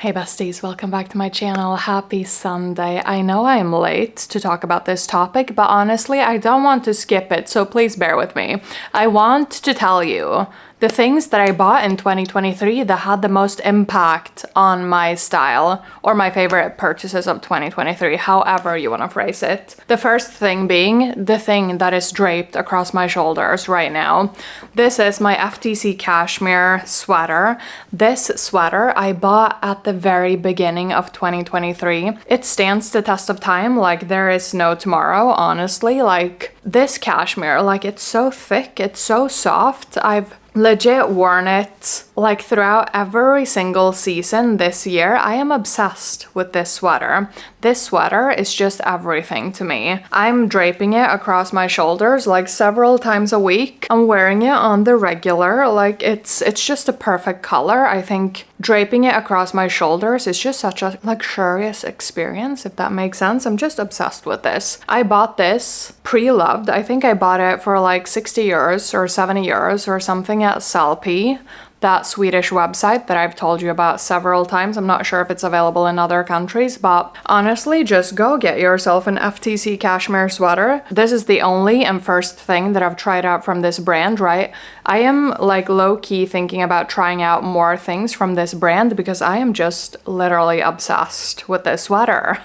Hey besties, welcome back to my channel. Happy Sunday. I know I'm late to talk about this topic, but honestly, I don't want to skip it, so please bear with me. I want to tell you the things that I bought in 2023 that had the most impact on my style, or my favorite purchases of 2023, however you want to phrase it. The first thing being the thing that is draped across my shoulders right now. This is my FTC Cashmere sweater. This sweater I bought at the very beginning of 2023. It stands the test of time, like there is no tomorrow, honestly. Like this cashmere, like it's so thick, it's so soft. I've legit worn it like throughout every single season this year. I am obsessed with this sweater. This sweater is just everything to me. I'm draping it across my shoulders like several times a week. I'm wearing it on the regular. Like it's just a perfect color. I think draping it across my shoulders is just such a luxurious experience, if that makes sense. I'm just obsessed with this. I bought this pre-loved. I think I bought it for like 60 euros or 70 euros or something at Sellpy, that Swedish website that I've told you about several times. I'm not sure if it's available in other countries, but honestly, just go get yourself an FTC Cashmere sweater. This is the only and first thing that I've tried out from this brand, right? I am like low-key thinking about trying out more things from this brand because I am just literally obsessed with this sweater.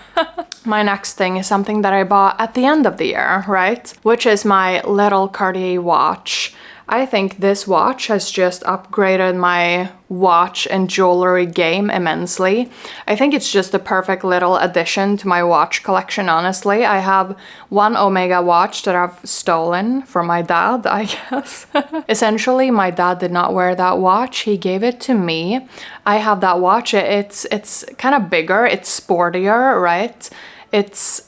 My next thing is something that I bought at the end of the year, right? Which is my little Cartier watch. I think this watch has just upgraded my watch and jewelry game immensely. I think it's just a perfect little addition to my watch collection, honestly. I have one Omega watch that I've stolen from my dad, I guess. Essentially, my dad did not wear that watch. He gave it to me. I have that watch. It's kind of bigger. It's sportier, right?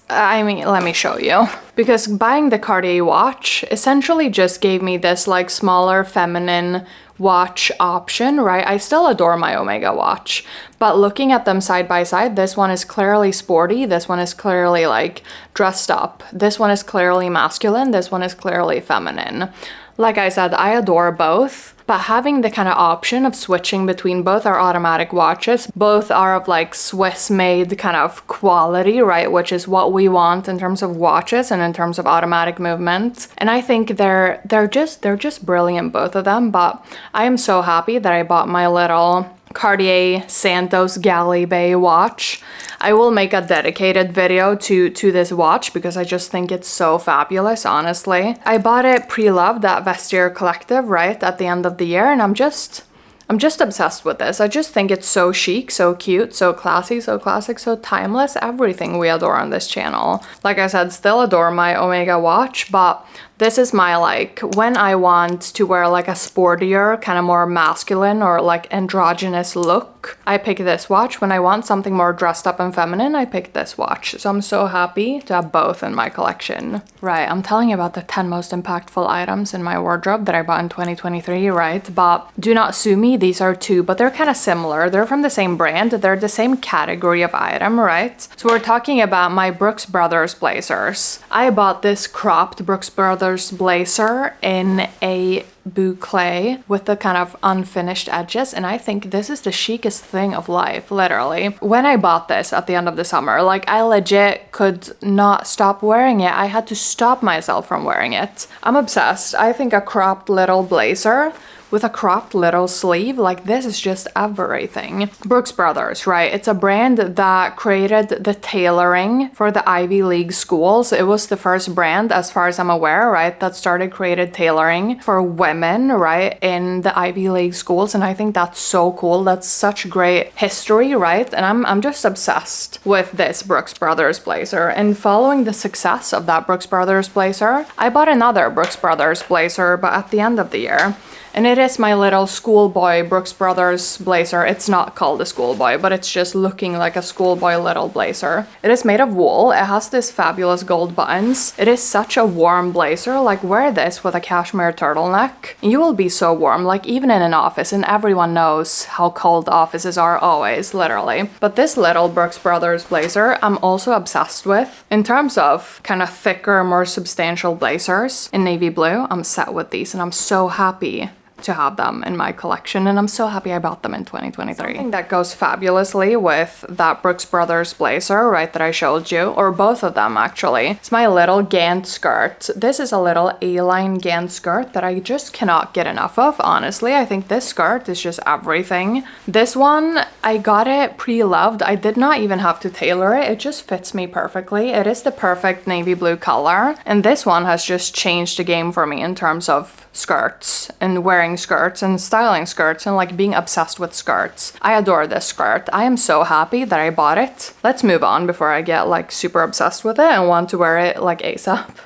I mean, let me show you. Because buying the Cartier watch essentially just gave me this like smaller feminine watch option, right? I still adore my Omega watch, but looking at them side by side, this one is clearly sporty, this one is clearly like dressed up, this one is clearly masculine, this one is clearly feminine. Like I said, I adore both, but having the kind of option of switching between both are automatic watches, both are of like Swiss-made kind of quality, right? Which is what we want in terms of watches and in terms of automatic movement. And I think they're just brilliant, both of them. But I am so happy that I bought my little Cartier Santos Galley Bay watch. I will make a dedicated video to this watch because I just think it's so fabulous, honestly. I bought it pre-loved at Vestiaire Collective, right, at the end of the year, and I'm just obsessed with this. I just think it's so chic, so cute, so classy, so classic, so timeless, everything we adore on this channel. Like I said, still adore my Omega watch, but this is my like, when I want to wear like a sportier, kind of more masculine or like androgynous look, I pick this watch. When I want something more dressed up and feminine, I pick this watch. So I'm so happy to have both in my collection. Right, I'm telling you about the 10 most impactful items in my wardrobe that I bought in 2023, right? But do not sue me, these are two, but they're kind of similar. They're from the same brand, they're the same category of item, right? So we're talking about my Brooks Brothers blazers. I bought this cropped Brooks Brothers blazer in a boucle with the kind of unfinished edges, and I think this is the chicest thing of life, literally. When I bought this at the end of the summer, like I legit could not stop wearing it. I had to stop myself from wearing it. I'm obsessed. I think a cropped little blazer with a cropped little sleeve, like this is just everything. Brooks Brothers, right? It's a brand that created the tailoring for the Ivy League schools. It was the first brand, as far as I'm aware, right, that created tailoring for women, right, in the Ivy League schools, and I think that's so cool. That's such great history, right? And I'm just obsessed with this Brooks Brothers blazer. And following the success of that Brooks Brothers blazer, I bought another Brooks Brothers blazer, but at the end of the year. And it is my little schoolboy Brooks Brothers blazer. It's not called a schoolboy, but it's just looking like a schoolboy little blazer. It is made of wool. It has this fabulous gold buttons. It is such a warm blazer. Like, wear this with a cashmere turtleneck. You will be so warm, like even in an office, and everyone knows how cold offices are always, literally. But this little Brooks Brothers blazer, I'm also obsessed with. In terms of kind of thicker, more substantial blazers in navy blue, I'm set with these, and I'm so happy to have them in my collection, and I'm so happy I bought them in 2023. Something that goes fabulously with that Brooks Brothers blazer, right, that I showed you, or both of them actually. It's my little Gant skirt. This is a little A-line Gant skirt that I just cannot get enough of, honestly. I think this skirt is just everything. This one, I got it pre-loved. I did not even have to tailor it. It just fits me perfectly. It is the perfect navy blue color, and this one has just changed the game for me in terms of skirts and wearing skirts and styling skirts and like being obsessed with skirts. I adore this skirt. I am so happy that I bought it. Let's move on before I get like super obsessed with it and want to wear it like ASAP.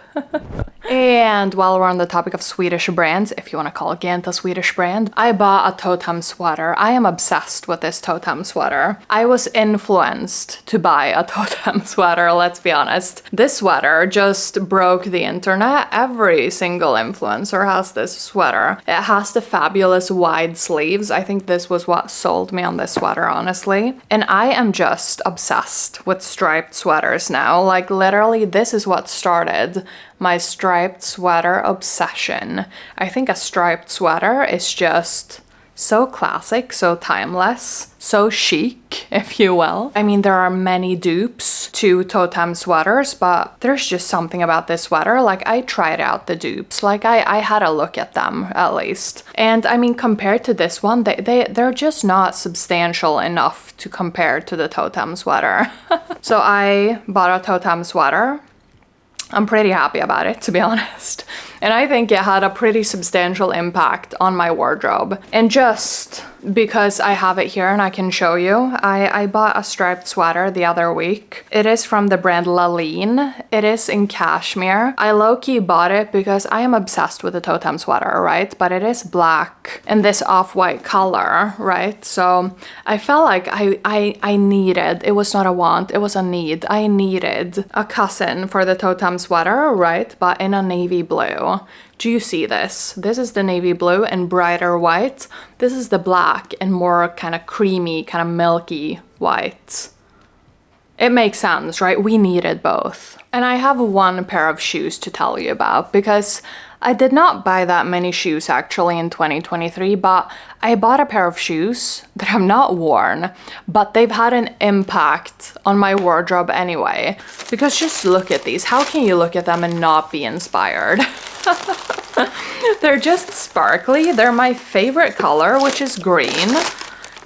And while we're on the topic of Swedish brands, if you want to call Gant a Swedish brand, I bought a Toteme sweater. I am obsessed with this Toteme sweater. I was influenced to buy a Toteme sweater, let's be honest. This sweater just broke the internet. Every single influencer has this sweater. It has the fabulous wide sleeves. I think this was what sold me on this sweater, honestly. And I am just obsessed with striped sweaters now. Like literally, this is what started my striped sweater obsession. I think a striped sweater is just so classic, so timeless, so chic, if you will. I mean, there are many dupes to Toteme sweaters, but there's just something about this sweater. Like, I tried out the dupes. Like, I had a look at them, at least. And, I mean, compared to this one, they're just not substantial enough to compare to the Toteme sweater. So I bought a Toteme sweater. I'm pretty happy about it, to be honest. And I think it had a pretty substantial impact on my wardrobe. And just because I have it here and I can show you, I bought a striped sweater the other week. It is from the brand Celine. It is in cashmere. I low-key bought it because I am obsessed with the Toteme sweater, right? But it is black in this off-white color, right? So I felt like I needed, it was not a want, it was a need. I needed a cousin for the Toteme sweater, right? But in a navy blue. Do you see this? This is the navy blue and brighter white. This is the black and more kind of creamy, kind of milky white. It makes sense, right? We needed both. And I have one pair of shoes to tell you about because I did not buy that many shoes actually in 2023, but I bought a pair of shoes that I've not worn, but they've had an impact on my wardrobe anyway. Because just look at these. How can you look at them and not be inspired? They're just sparkly. They're my favorite color, which is green.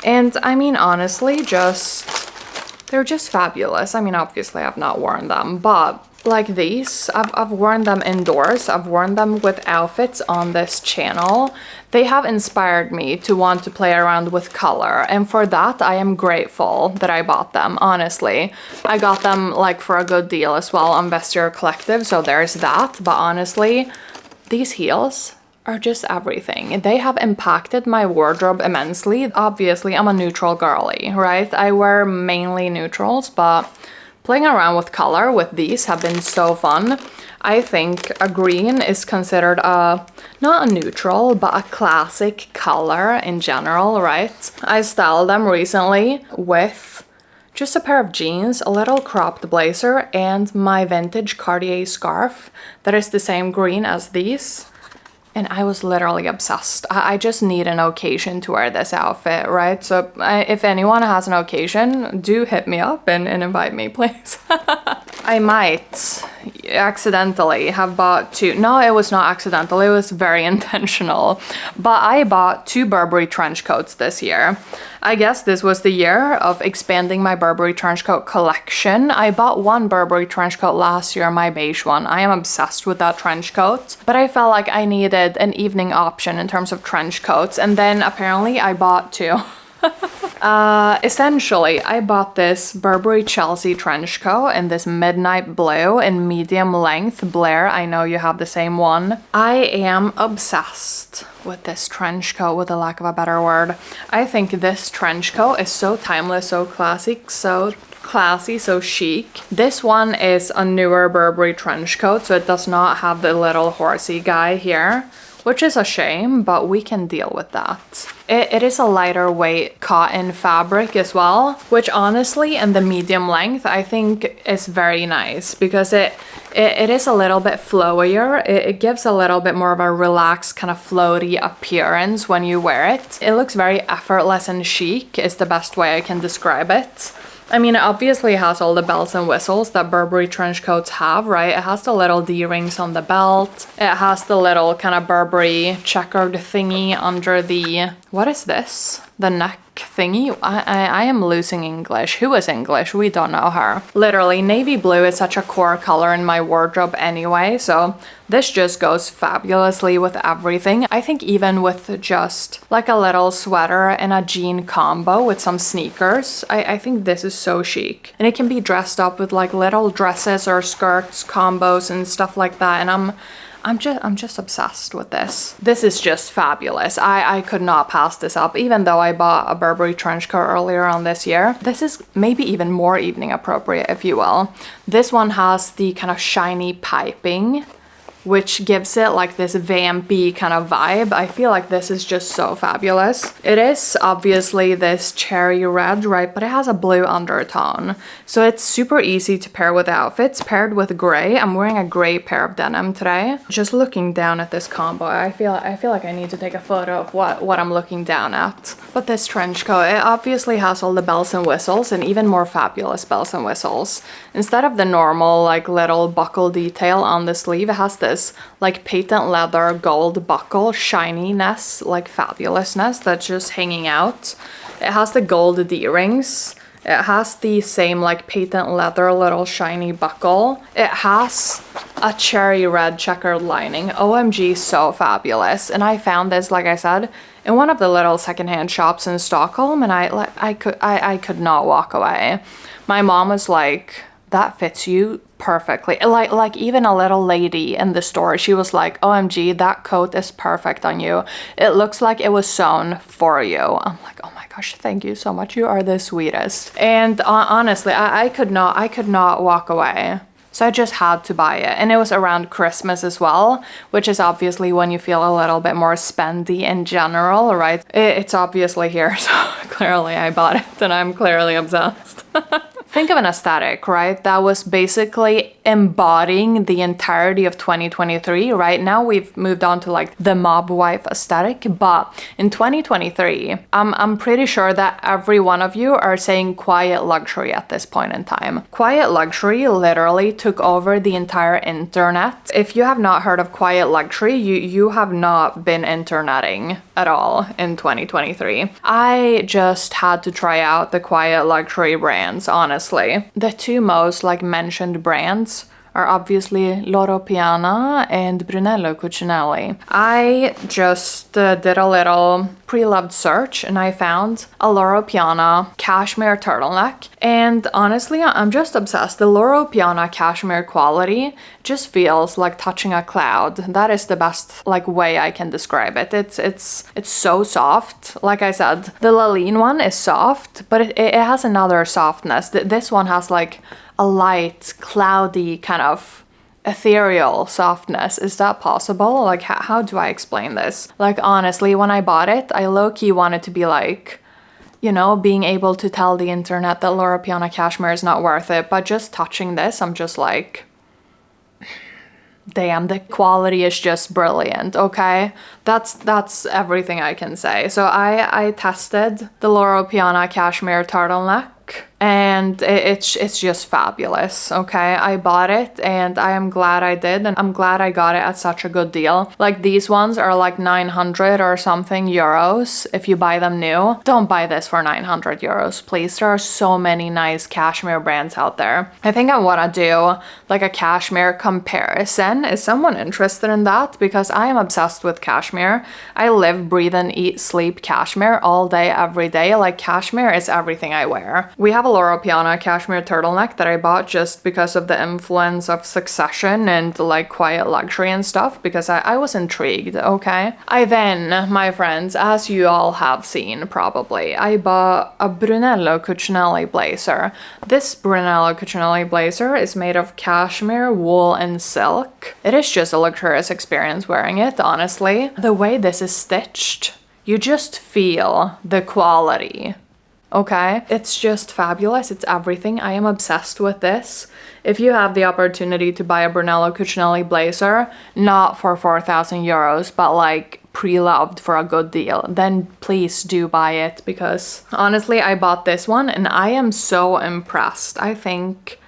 And I mean, honestly, they're just fabulous. I mean, obviously I've not worn them, but like these, I've worn them indoors. I've worn them with outfits on this channel. They have inspired me to want to play around with color, and for that I am grateful that I bought them, honestly. I got them like for a good deal as well on Vestiaire Collective, so there's that. But honestly, these heels are just everything. They have impacted my wardrobe immensely. Obviously, I'm a neutral girly, right? I wear mainly neutrals, but playing around with color with these have been so fun. I think a green is considered not a neutral, but a classic color in general, right? I styled them recently with just a pair of jeans, a little cropped blazer, and my vintage Cartier scarf that is the same green as these. And I was literally obsessed. I just need an occasion to wear this outfit, right? So if anyone has an occasion, do hit me up and invite me, please. I might accidentally have bought two. No, it was not accidental. It was very intentional. But I bought two Burberry trench coats this year. I guess this was the year of expanding my Burberry trench coat collection. I bought one Burberry trench coat last year, my beige one. I am obsessed with that trench coat, but I felt like I needed an evening option in terms of trench coats, and then apparently I bought two. Essentially, I bought this Burberry Chelsea trench coat in this midnight blue in medium length. Blair, I know you have the same one. I am obsessed with this trench coat, with the lack of a better word. I think this trench coat is so timeless, so classic, so classy, so chic. This one is a newer Burberry trench coat, so it does not have the little horsey guy here, which is a shame, but we can deal with that. It is a lighter weight cotton fabric as well, which honestly in the medium length I think is very nice because it is a little bit flowier. It gives a little bit more of a relaxed kind of floaty appearance when you wear it. It looks very effortless and chic is the best way I can describe it. I mean, it obviously has all the bells and whistles that Burberry trench coats have, right? It has the little D-rings on the belt. It has the little kind of Burberry checkered thingy under the... What is this? The neck thingy? I am losing English. Who is English? We don't know her. Literally, navy blue is such a core color in my wardrobe anyway, so this just goes fabulously with everything. I think even with just like a little sweater and a jean combo with some sneakers, I think this is so chic. And it can be dressed up with like little dresses or skirts, combos and stuff like that, and I'm just obsessed with this. This is just fabulous. I could not pass this up, even though I bought a Burberry trench coat earlier on this year. This is maybe even more evening appropriate, if you will. This one has the kind of shiny piping, which gives it like this vampy kind of vibe. I feel like this is just so fabulous. It is obviously this cherry red, right? But it has a blue undertone. So it's super easy to pair with outfits, paired with gray. I'm wearing a gray pair of denim today. Just looking down at this combo, I feel like I need to take a photo of what I'm looking down at. But this trench coat, it obviously has all the bells and whistles and even more fabulous bells and whistles. Instead of the normal like little buckle detail on the sleeve, it has this like patent leather gold buckle shininess, like fabulousness that's just hanging out. It has the gold D-rings. It has the same like patent leather little shiny buckle. It has a cherry red checkered lining. OMG, so fabulous. And I found this, like I said, in one of the little secondhand shops in Stockholm, and I could not walk away. My mom was like, that fits you perfectly. Like even a little lady in the store, she was like, OMG, that coat is perfect on you. It looks like it was sewn for you. I'm like, oh my gosh, thank you so much. You are the sweetest. And honestly, I could not walk away. So I just had to buy it. And it was around Christmas as well, which is obviously when you feel a little bit more spendy in general, right? It's obviously here, so clearly I bought it and I'm clearly obsessed. Think of an aesthetic, right? That was basically embodying the entirety of 2023. Right now we've moved on to like the mob wife aesthetic, but in 2023, I'm pretty sure that every one of you are saying quiet luxury at this point in time. Quiet luxury literally took over the entire internet. If you have not heard of quiet luxury, you have not been interneting at all in 2023. I just had to try out the quiet luxury brands, honestly. The two most like mentioned brands are obviously Loro Piana and Brunello Cucinelli. I just did a little pre-loved search and I found a Loro Piana cashmere turtleneck, and honestly I'm just obsessed. The Loro Piana cashmere quality just feels like touching a cloud. That is the best like way I can describe it. It's so soft. Like I said, the Celine one is soft, but it has another softness. This one has like a light, cloudy, kind of ethereal softness. Is that possible? Like, how do I explain this? Like, honestly, when I bought it, I low-key wanted to be like, you know, being able to tell the internet that Loro Piana cashmere is not worth it, but just touching this, I'm just like, damn, the quality is just brilliant, okay? That's everything I can say. So I tested the Loro Piana cashmere turtleneck, and it's just fabulous, okay? I bought it and I am glad I did, and I'm glad I got it at such a good deal. Like, these ones are like 900 or something euros if you buy them new. Don't buy this for 900 euros, please. There are so many nice cashmere brands out there. I think I want to do like a cashmere comparison. Is someone interested in that? Because I am obsessed with cashmere. I live, breathe, and eat, sleep cashmere all day, every day. Like, cashmere is everything I wear. We have a Loro Piana cashmere turtleneck that I bought just because of the influence of Succession and like quiet luxury and stuff, because I was intrigued, okay? I then, my friends, as you all have seen probably, I bought a Brunello Cucinelli blazer. This Brunello Cucinelli blazer is made of cashmere, wool, and silk. It is just a luxurious experience wearing it, honestly. The way this is stitched you just feel the quality. Okay, it's just fabulous. It's everything. I am obsessed with this. If you have the opportunity to buy a Brunello Cucinelli blazer, not for 4,000 euros, but like pre-loved for a good deal, then please do buy it, because honestly, I bought this one and I am so impressed. I think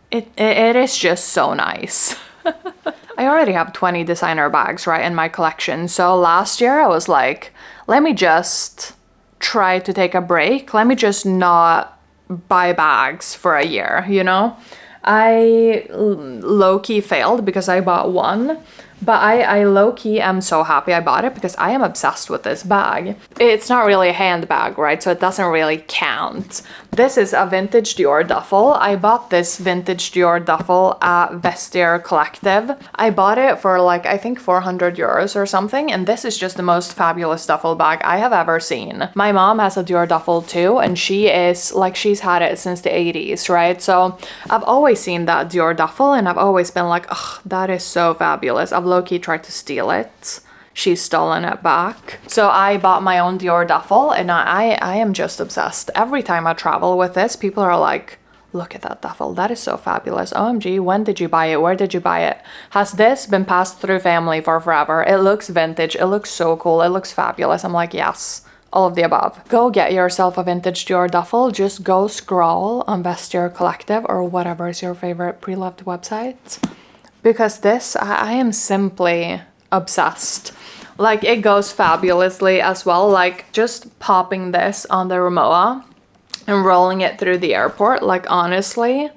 it is just so nice. I already have 20 designer bags, right, in my collection. So last year I was like, let me just try to take a break. Let me just not buy bags for a year, you know? I low-key failed because I bought one, but I low-key am so happy I bought it because I am obsessed with this bag. It's not really a handbag, right? So it doesn't really count. This is a vintage Dior Duffle. I bought this vintage Dior Duffle at Vestiaire Collective. I bought it for like, I think 400 euros or something, and this is just the most fabulous duffel bag I have ever seen. My mom has a Dior Duffle too, and she is like, she's had it since the 80s, right? So I've always seen that Dior Duffle and I've always been like, oh, that is so fabulous. I've low-key tried to steal it. She's stolen it back. So I bought my own Dior Duffle and I am just obsessed. Every time I travel with this, people are like, look at that duffel. That is so fabulous. OMG, when did you buy it? Where did you buy it? Has this been passed through family for forever? It looks vintage. It looks so cool. It looks fabulous. I'm like, yes, all of the above. Go get yourself a vintage Dior Duffle. Just go scroll on Vestiaire Collective or whatever is your favorite pre-loved website. Because this, I am simply obsessed. Like, it goes fabulously as well. Like, just popping this on the Rimowa and rolling it through the airport. Like, honestly,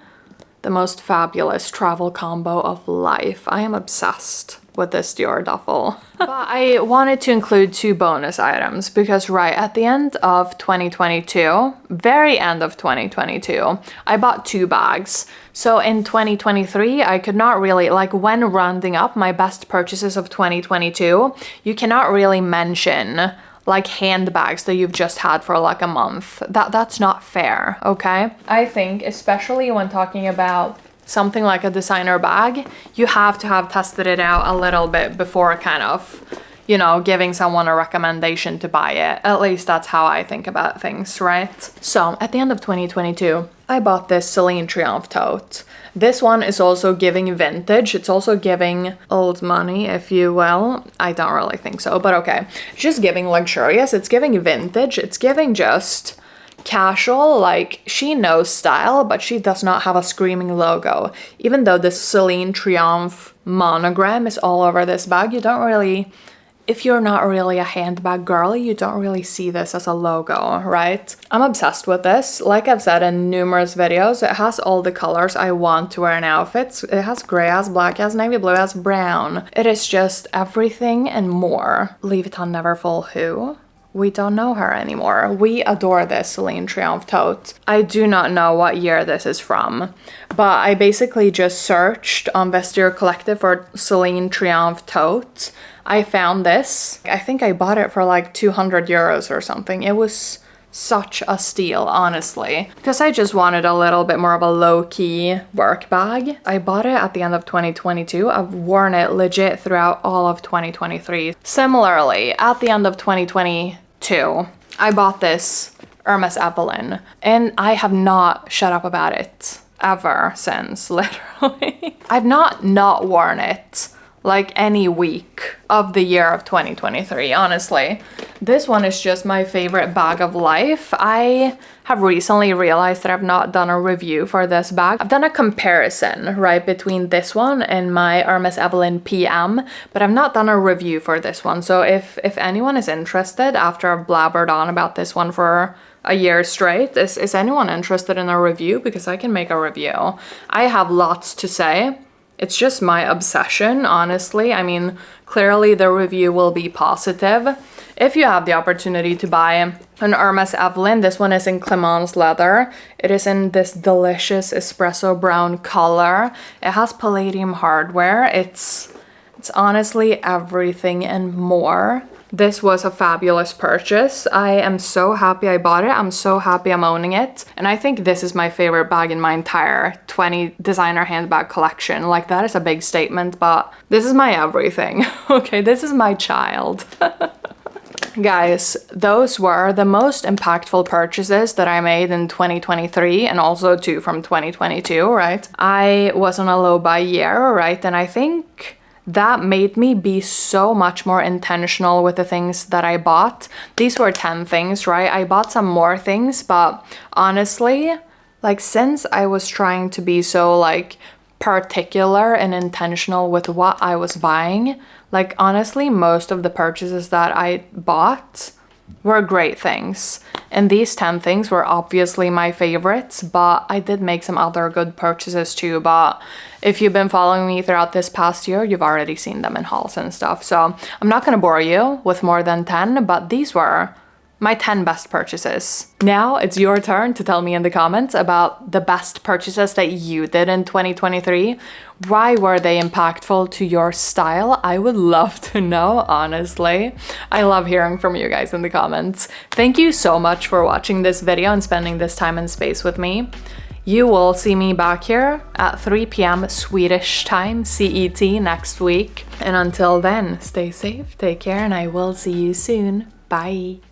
the most fabulous travel combo of life. I am obsessed with this Dior Duffle. But I wanted to include two bonus items because right at the end of 2022, very end of 2022, I bought two bags. So in 2023, I could not really, like when rounding up my best purchases of 2022, you cannot really mention like handbags that you've just had for like a month. That's not fair, okay? I think especially when talking about something like a designer bag, you have to have tested it out a little bit before kind of, you know, giving someone a recommendation to buy it. At least that's how I think about things, right? So at the end of 2022, I bought this Celine Triomphe tote. This one is also giving vintage. It's also giving old money, if you will. I don't really think so, but okay. It's just giving luxurious. It's giving vintage. It's giving just casual. Like, she knows style, but she does not have a screaming logo. Even though this Celine Triomphe monogram is all over this bag, you don't really, if you're not really a handbag girly, you don't really see this as a logo, right? I'm obsessed with this. Like I've said in numerous videos, it has all the colors I want to wear in outfits. It has gray, it has black, it has navy blue, it has brown. It is just everything and more. Louis Vuitton Neverfull who? We don't know her anymore. We adore this Celine Triomphe tote. I do not know what year this is from, but I basically just searched on Vestiaire Collective for Celine Triomphe tote. I found this. I think I bought it for like 200 euros or something. It was such a steal, honestly, because I just wanted a little bit more of a low-key work bag. I bought it at the end of 2022. I've worn it legit throughout all of 2023. Similarly, at the end of 2022, I bought this Hermès Evelyne, and I have not shut up about it ever since, literally. I've not worn it like any week of the year of 2023, honestly. This one is just my favorite bag of life. I have recently realized that I've not done a review for this bag. I've done a comparison, right, between this one and my Hermès Evelyne PM, but I've not done a review for this one. So if anyone is interested, after I've blabbered on about this one for a year straight, is anyone interested in a review? Because I can make a review. I have lots to say. It's just my obsession, honestly. I mean, clearly the review will be positive. If you have the opportunity to buy an Hermès Evelyne, this one is in Clemence leather. It is in this delicious espresso brown color. It has palladium hardware. It's honestly everything and more. This was a fabulous purchase. I am so happy I bought it. I'm so happy I'm owning it. And I think this is my favorite bag in my entire 20 designer handbag collection. Like, that is a big statement, but this is my everything. Okay, this is my child. Guys, those were the most impactful purchases that I made in 2023 and also two from 2022, right? I was on a low buy year, right? And I think that made me be so much more intentional with the things that I bought. These were 10 things, right? I bought some more things, but honestly, like since I was trying to be so like particular and intentional with what I was buying, like honestly, most of the purchases that I bought were great things. And these 10 things were obviously my favorites, but I did make some other good purchases too. But if you've been following me throughout this past year, you've already seen them in hauls and stuff. So I'm not gonna bore you with more than 10, but these were my 10 best purchases. Now it's your turn to tell me in the comments about the best purchases that you did in 2023. Why were they impactful to your style? I would love to know, honestly. I love hearing from you guys in the comments. Thank you so much for watching this video and spending this time and space with me. You will see me back here at 3 p.m. Swedish time, CET, next week. And until then, stay safe, take care, and I will see you soon. Bye.